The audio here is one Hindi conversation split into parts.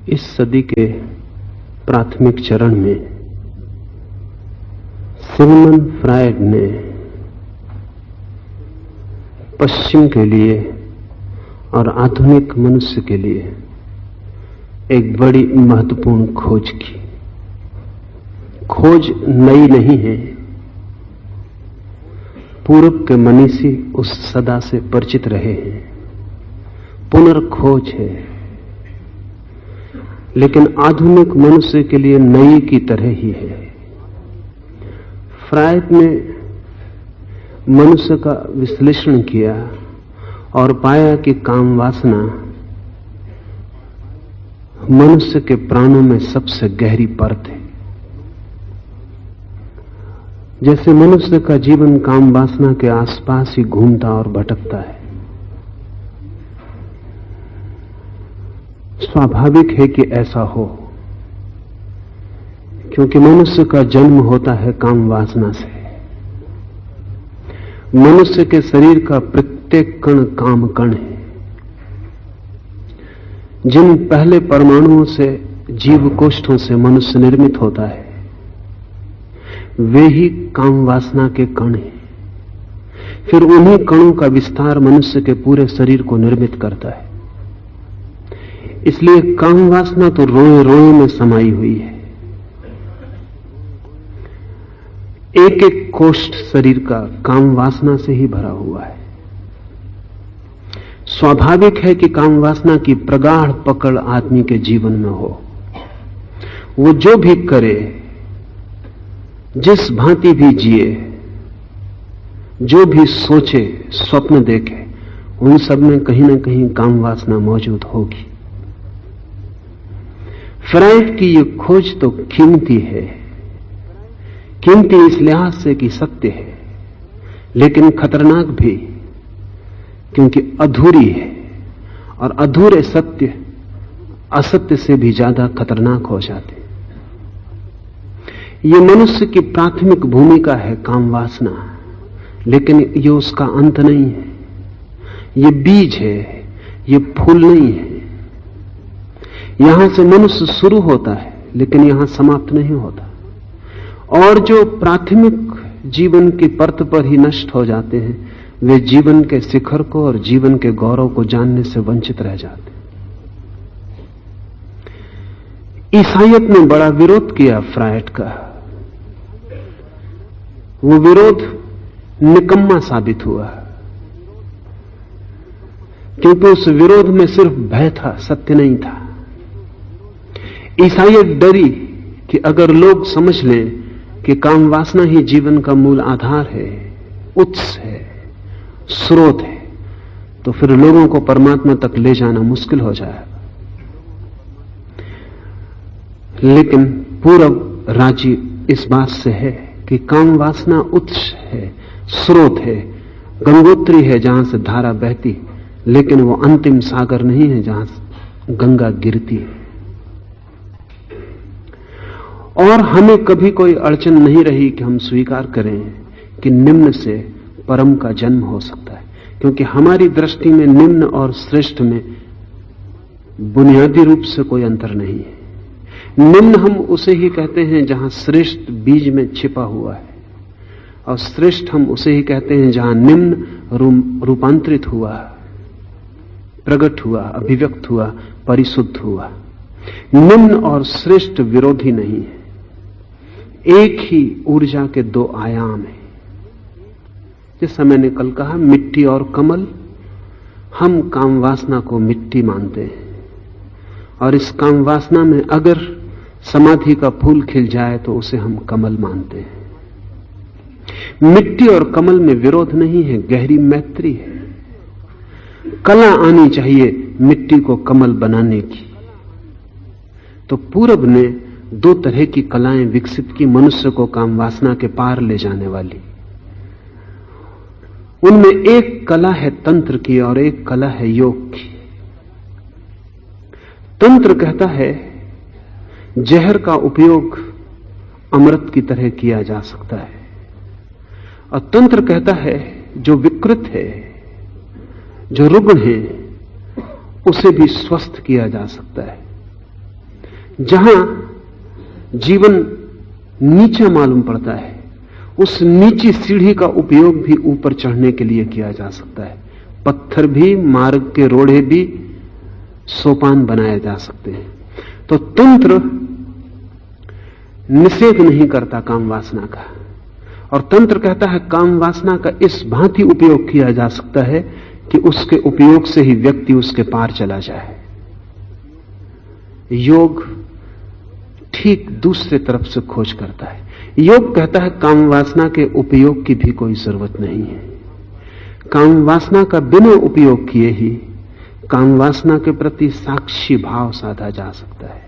इस सदी के प्राथमिक चरण में सिगमंड फ्रायड ने पश्चिम के लिए और आधुनिक मनुष्य के लिए एक बड़ी महत्वपूर्ण खोज की। खोज नई नहीं है, पूर्व के मनीषी उस सदा से परिचित रहे हैं। पुनर्खोज है, लेकिन आधुनिक मनुष्य के लिए नई की तरह ही है। फ्रायड ने मनुष्य का विश्लेषण किया और पाया कि काम वासना मनुष्य के प्राणों में सबसे गहरी परत है। जैसे मनुष्य का जीवन काम वासना के आसपास ही घूमता और भटकता है। स्वाभाविक है कि ऐसा हो, क्योंकि मनुष्य का जन्म होता है काम वासना से। मनुष्य के शरीर का प्रत्येक कण काम कण है। जिन पहले परमाणुओं से, जीव कोष्ठों से मनुष्य निर्मित होता है, वे ही काम वासना के कण हैं। फिर उन्हीं कणों का विस्तार मनुष्य के पूरे शरीर को निर्मित करता है। इसलिए काम वासना तो रोए रोए में समाई हुई है। एक एक कोष्ठ शरीर का काम वासना से ही भरा हुआ है। स्वाभाविक है कि काम वासना की प्रगाढ़ पकड़ आदमी के जीवन में हो। वो जो भी करे, जिस भांति भी जिए, जो भी सोचे, स्वप्न देखे, उन सब में कहीं ना कहीं काम वासना मौजूद होगी। फ्रायड की ये खोज तो कीमती है। कीमती इस लिहाज से कि सत्य है, लेकिन खतरनाक भी, क्योंकि अधूरी है। और अधूरे सत्य असत्य से भी ज्यादा खतरनाक हो जाते। ये मनुष्य की प्राथमिक भूमिका है काम वासना, लेकिन ये उसका अंत नहीं है। ये बीज है, ये फूल नहीं है। यहां से मनुष्य शुरू होता है, लेकिन यहां समाप्त नहीं होता। और जो प्राथमिक जीवन की परत पर ही नष्ट हो जाते हैं, वे जीवन के शिखर को और जीवन के गौरव को जानने से वंचित रह जाते हैं। ईसाइयत ने बड़ा विरोध किया फ्रायड का। वो विरोध निकम्मा साबित हुआ, क्योंकि उस विरोध में सिर्फ भय था, सत्य नहीं था। ईसाइयत डरी कि अगर लोग समझ लें कि काम वासना ही जीवन का मूल आधार है, उत्स है, स्रोत है, तो फिर लोगों को परमात्मा तक ले जाना मुश्किल हो जाएगा। लेकिन पूरब राजी इस बात से है कि काम वासना उत्स है, स्रोत है, गंगोत्री है जहां से धारा बहती, लेकिन वो अंतिम सागर नहीं है जहां गंगा गिरती है। और हमें कभी कोई अड़चन नहीं रही कि हम स्वीकार करें कि निम्न से परम का जन्म हो सकता है, क्योंकि हमारी दृष्टि में निम्न और श्रेष्ठ में बुनियादी रूप से कोई अंतर नहीं है। निम्न हम उसे ही कहते हैं जहां श्रेष्ठ बीज में छिपा हुआ है, और श्रेष्ठ हम उसे ही कहते हैं जहां निम्न रूपांतरित हुआ, प्रकट हुआ, अभिव्यक्त हुआ, परिशुद्ध हुआ। निम्न और श्रेष्ठ विरोधी नहीं है, एक ही ऊर्जा के दो आयाम हैं। जैसा मैंने कल कहा, मिट्टी और कमल। हम काम वासना को मिट्टी मानते हैं, और इस काम वासना में अगर समाधि का फूल खिल जाए तो उसे हम कमल मानते हैं। मिट्टी और कमल में विरोध नहीं है, गहरी मैत्री है। कला आनी चाहिए मिट्टी को कमल बनाने की। तो पूरब ने दो तरह की कलाएं विकसित की मनुष्य को काम वासना के पार ले जाने वाली। उनमें एक कला है तंत्र की और एक कला है योग की। तंत्र कहता है जहर का उपयोग अमृत की तरह किया जा सकता है, और तंत्र कहता है जो विकृत है, जो रुग्ण है, उसे भी स्वस्थ किया जा सकता है। जहां जीवन नीचा मालूम पड़ता है, उस नीची सीढ़ी का उपयोग भी ऊपर चढ़ने के लिए किया जा सकता है। पत्थर भी, मार्ग के रोड़े भी सोपान बनाए जा सकते हैं। तो तंत्र निषेध नहीं करता काम वासना का, और तंत्र कहता है काम वासना का इस भांति उपयोग किया जा सकता है कि उसके उपयोग से ही व्यक्ति उसके पार चला जाए। योग ठीक दूसरे तरफ से खोज करता है। योग कहता है काम वासना के उपयोग की भी कोई जरूरत नहीं है। काम वासना का बिना उपयोग किए ही काम वासना के प्रति साक्षी भाव साधा जा सकता है,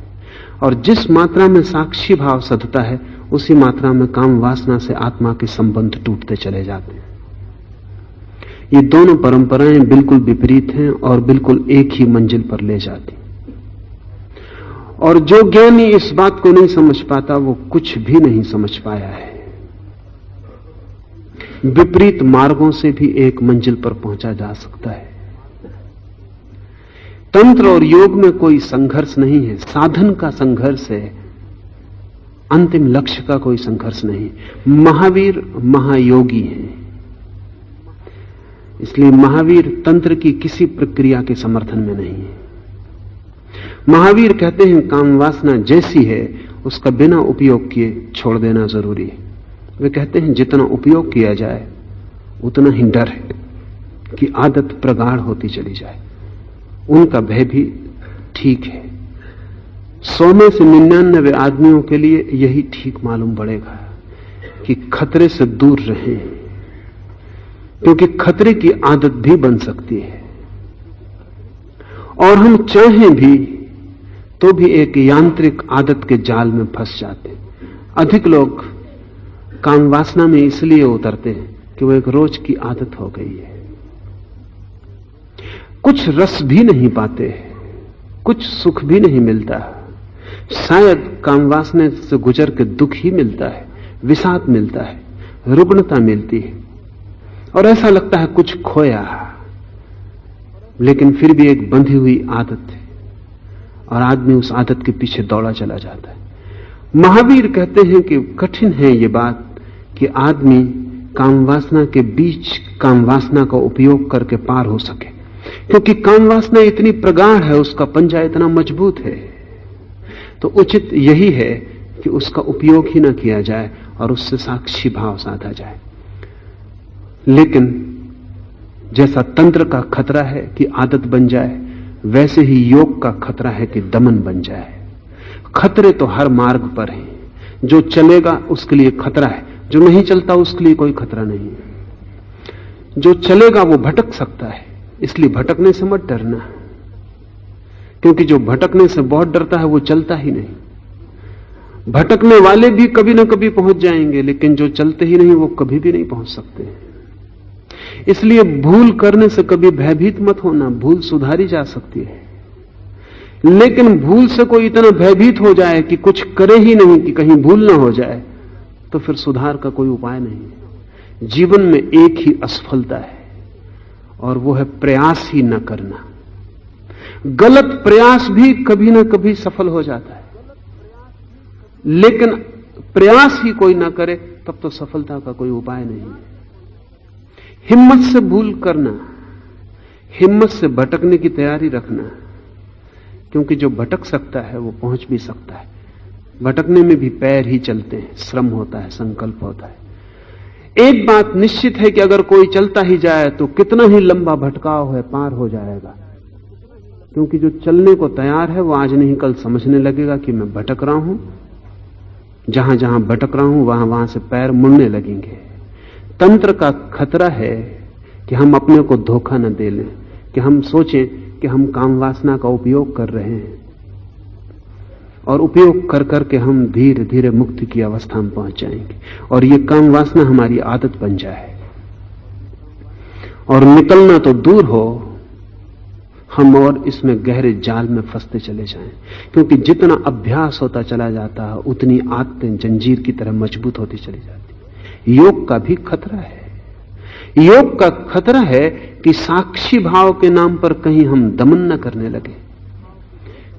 और जिस मात्रा में साक्षी भाव सधता है उसी मात्रा में काम वासना से आत्मा के संबंध टूटते चले जाते हैं। ये दोनों परंपराएं बिल्कुल विपरीत हैं और बिल्कुल एक ही मंजिल पर ले जाती। और जो ज्ञानी इस बात को नहीं समझ पाता वो कुछ भी नहीं समझ पाया है। विपरीत मार्गों से भी एक मंजिल पर पहुंचा जा सकता है। तंत्र और योग में कोई संघर्ष नहीं है, साधन का संघर्ष है, अंतिम लक्ष्य का कोई संघर्ष नहीं। महावीर महायोगी हैं, इसलिए महावीर तंत्र की किसी प्रक्रिया के समर्थन में नहीं है। महावीर कहते हैं काम वासना जैसी है उसका बिना उपयोग किए छोड़ देना जरूरी है। वे कहते हैं जितना उपयोग किया जाए उतना ही डर है कि आदत प्रगाढ़ होती चली जाए। उनका भय भी ठीक है। 100 में से 99 आदमियों के लिए यही ठीक मालूम पड़ेगा कि खतरे से दूर रहें, क्योंकि खतरे की आदत भी बन सकती है, और हम चाहें भी तो भी एक यांत्रिक आदत के जाल में फंस जाते हैं। अधिक लोग काम वासना में इसलिए उतरते हैं कि वो एक रोज की आदत हो गई है। कुछ रस भी नहीं पाते, कुछ सुख भी नहीं मिलता। शायद काम वासना से गुजर के दुख ही मिलता है, विषाद मिलता है, रुग्णता मिलती है, और ऐसा लगता है कुछ खोया। लेकिन फिर भी एक बंधी हुई आदत है और आदमी उस आदत के पीछे दौड़ा चला जाता है। महावीर कहते हैं कि कठिन है ये बात कि आदमी काम वासना के बीच काम वासना का उपयोग करके पार हो सके, क्योंकि काम वासना इतनी प्रगाढ़ है, उसका पंजा इतना मजबूत है। तो उचित यही है कि उसका उपयोग ही ना किया जाए और उससे साक्षी भाव साधा जाए। लेकिन जैसा तंत्र का खतरा है कि आदत बन जाए, वैसे ही योग का खतरा है कि दमन बन जाए। खतरे तो हर मार्ग पर हैं। जो चलेगा उसके लिए खतरा है, जो नहीं चलता उसके लिए कोई खतरा नहीं है। जो चलेगा वो भटक सकता है, इसलिए भटकने से मत डरना, क्योंकि जो भटकने से बहुत डरता है वो चलता ही नहीं। भटकने वाले भी कभी ना कभी पहुंच जाएंगे, लेकिन जो चलते ही नहीं वो कभी भी नहीं पहुंच सकते। इसलिए भूल करने से कभी भयभीत मत होना, भूल सुधारी जा सकती है। लेकिन भूल से कोई इतना भयभीत हो जाए कि कुछ करे ही नहीं कि कहीं भूल ना हो जाए, तो फिर सुधार का कोई उपाय नहीं। जीवन में एक ही असफलता है, और वो है प्रयास ही न करना। गलत प्रयास भी कभी ना कभी सफल हो जाता है, लेकिन प्रयास ही कोई ना करे तब तो सफलता का कोई उपाय नहीं है। हिम्मत से भूल करना, हिम्मत से भटकने की तैयारी रखना, क्योंकि जो भटक सकता है वो पहुंच भी सकता है। भटकने में भी पैर ही चलते हैं, श्रम होता है, संकल्प होता है। एक बात निश्चित है कि अगर कोई चलता ही जाए तो कितना ही लंबा भटकाव है पार हो जाएगा, क्योंकि जो चलने को तैयार है वो आज नहीं कल समझने लगेगा कि मैं भटक रहा हूं। जहां जहां भटक रहा हूं वहां वहां से पैर मुड़ने लगेंगे। तंत्र का खतरा है कि हम अपने को धोखा न दे लें, कि हम सोचें कि हम काम वासना का उपयोग कर रहे हैं, और उपयोग कर करके हम धीरे धीरे मुक्ति की अवस्था में पहुंच जाएंगे, और ये काम वासना हमारी आदत बन जाए, और निकलना तो दूर हो, हम और इसमें गहरे जाल में फंसते चले जाएं। क्योंकि जितना अभ्यास होता चला जाता है उतनी आदतें जंजीर की तरह मजबूत होती चली जाती। योग का भी खतरा है। योग का खतरा है कि साक्षी भाव के नाम पर कहीं हम दमन न करने लगे,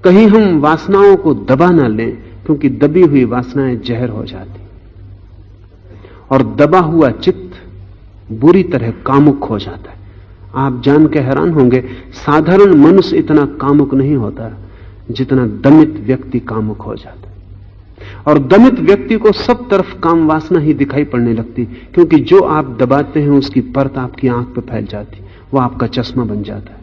कहीं हम वासनाओं को दबा ना लें, क्योंकि दबी हुई वासनाएं जहर हो जाती और दबा हुआ चित्त बुरी तरह कामुक हो जाता है। आप जान के हैरान होंगे, साधारण मनुष्य इतना कामुक नहीं होता जितना दमित व्यक्ति कामुक हो जाता है। और दमित व्यक्ति को सब तरफ काम वासना ही दिखाई पड़ने लगती, क्योंकि जो आप दबाते हैं उसकी परत आपकी आंख पे फैल जाती, वो आपका चश्मा बन जाता है।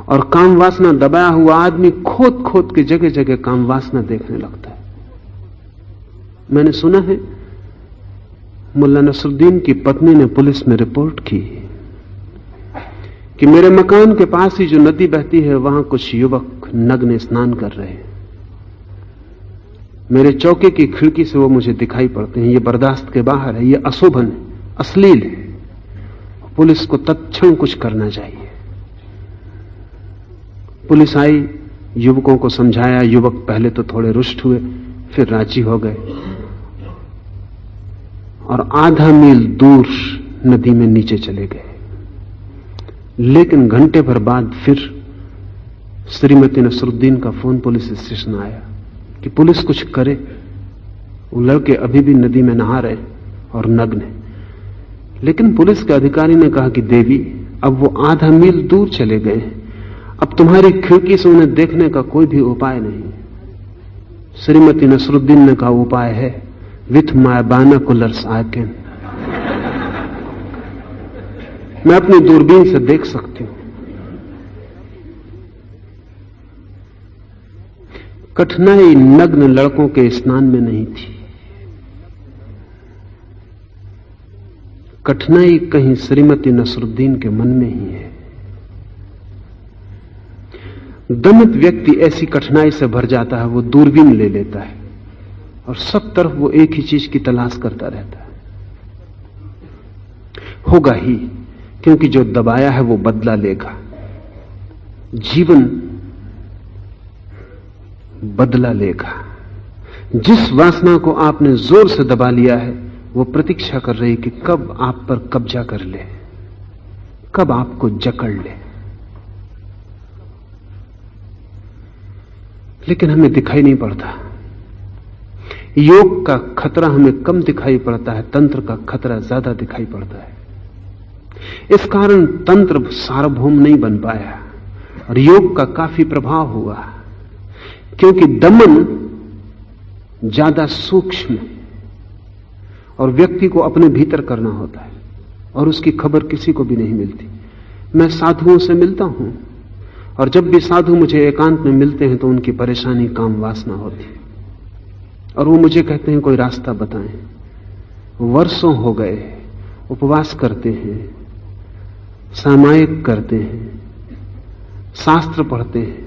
और काम वासना दबाया हुआ आदमी खोद खोद के जगह जगह काम वासना देखने लगता है। मैंने सुना है मुल्ला नसरुद्दीन की पत्नी ने पुलिस में रिपोर्ट की कि मेरे मकान के पास ही जो नदी बहती है वहां कुछ युवक नग्न स्नान कर रहे हैं। मेरे चौके की खिड़की से वो मुझे दिखाई पड़ते हैं। ये बर्दाश्त के बाहर है, ये अशोभन है, अश्लील है। पुलिस को तत्क्षण कुछ करना चाहिए। पुलिस आई, युवकों को समझाया। युवक पहले तो थोड़े रुष्ट हुए, फिर राजी हो गए और आधा मील दूर नदी में नीचे चले गए। लेकिन घंटे भर बाद फिर श्रीमती नसरुद्दीन का फोन पुलिस स्टेशन आया कि पुलिस कुछ करे। वो लड़के अभी भी नदी में नहा रहे और नग्न है। लेकिन पुलिस के अधिकारी ने कहा कि देवी, अब वो आधा मील दूर चले गए हैं, अब तुम्हारी खिड़की से उन्हें देखने का कोई भी उपाय नहीं। श्रीमती नसरुद्दीन ने कहा, उपाय है, with my binoculars I can, मैं अपनी दूरबीन से देख सकती हूं। कठिनाई नग्न लड़कों के स्नान में नहीं थी, कठिनाई कहीं श्रीमती नसरुद्दीन के मन में ही है। दमित व्यक्ति ऐसी कठिनाई से भर जाता है, वो दूरबीन ले लेता है और सब तरफ वो एक ही चीज की तलाश करता रहता है। होगा ही, क्योंकि जो दबाया है वो बदला लेगा। जीवन बदला लेगा। जिस वासना को आपने जोर से दबा लिया है वो प्रतीक्षा कर रही कि कब आप पर कब्जा कर ले, कब आपको जकड़ ले। लेकिन हमें दिखाई नहीं पड़ता। योग का खतरा हमें कम दिखाई पड़ता है, तंत्र का खतरा ज्यादा दिखाई पड़ता है। इस कारण तंत्र सार्वभौम नहीं बन पाया और योग का काफी प्रभाव हुआ, क्योंकि दमन ज्यादा सूक्ष्म है और व्यक्ति को अपने भीतर करना होता है और उसकी खबर किसी को भी नहीं मिलती। मैं साधुओं से मिलता हूं और जब भी साधु मुझे एकांत में मिलते हैं तो उनकी परेशानी काम वासना होती है और वो मुझे कहते हैं कोई रास्ता बताएं। वर्षों हो गए उपवास करते हैं, सामायिक करते हैं, शास्त्र पढ़ते हैं,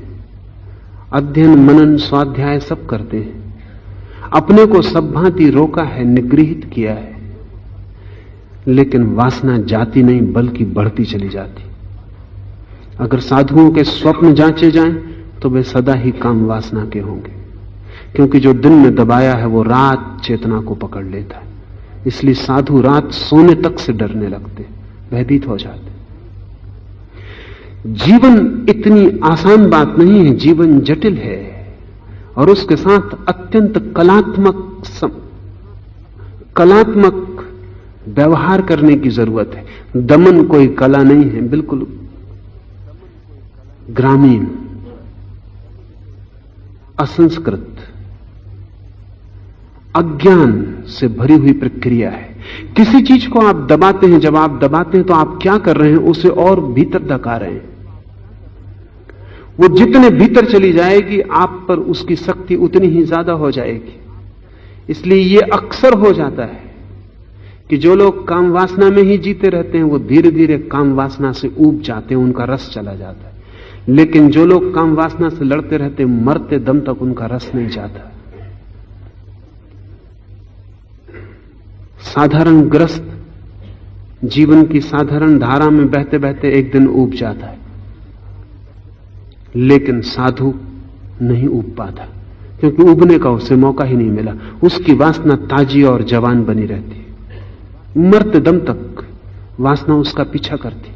अध्ययन मनन स्वाध्याय सब करते हैं, अपने को सब भांति रोका है, निगृहित किया है, लेकिन वासना जाती नहीं बल्कि बढ़ती चली जाती। अगर साधुओं के स्वप्न जांचे जाएं तो वे सदा ही काम वासना के होंगे, क्योंकि जो दिन में दबाया है वो रात चेतना को पकड़ लेता है। इसलिए साधु रात सोने तक से डरने लगते, भयभीत हो जाते। जीवन इतनी आसान बात नहीं है, जीवन जटिल है और उसके साथ अत्यंत कलात्मक व्यवहार करने की जरूरत है। दमन कोई कला नहीं है, बिल्कुल ग्रामीण, असंस्कृत, अज्ञान से भरी हुई प्रक्रिया है। किसी चीज को आप दबाते हैं, जब आप दबाते हैं तो आप क्या कर रहे हैं, उसे और भीतर धका रहे हैं। वो जितने भीतर चली जाएगी आप पर उसकी शक्ति उतनी ही ज्यादा हो जाएगी। इसलिए ये अक्सर हो जाता है कि जो लोग काम वासना में ही जीते रहते हैं वो धीरे धीरे काम वासना से ऊब जाते हैं, उनका रस चला जाता है। लेकिन जो लोग काम वासना से लड़ते रहते हैं, मरते दम तक उनका रस नहीं जाता। साधारण ग्रस्त जीवन की साधारण धारा में बहते बहते एक दिन ऊब जाता है, लेकिन साधु नहीं ऊब पाता, क्योंकि उबने का उसे मौका ही नहीं मिला। उसकी वासना ताजी और जवान बनी रहती है, मरते दम तक वासना उसका पीछा करती।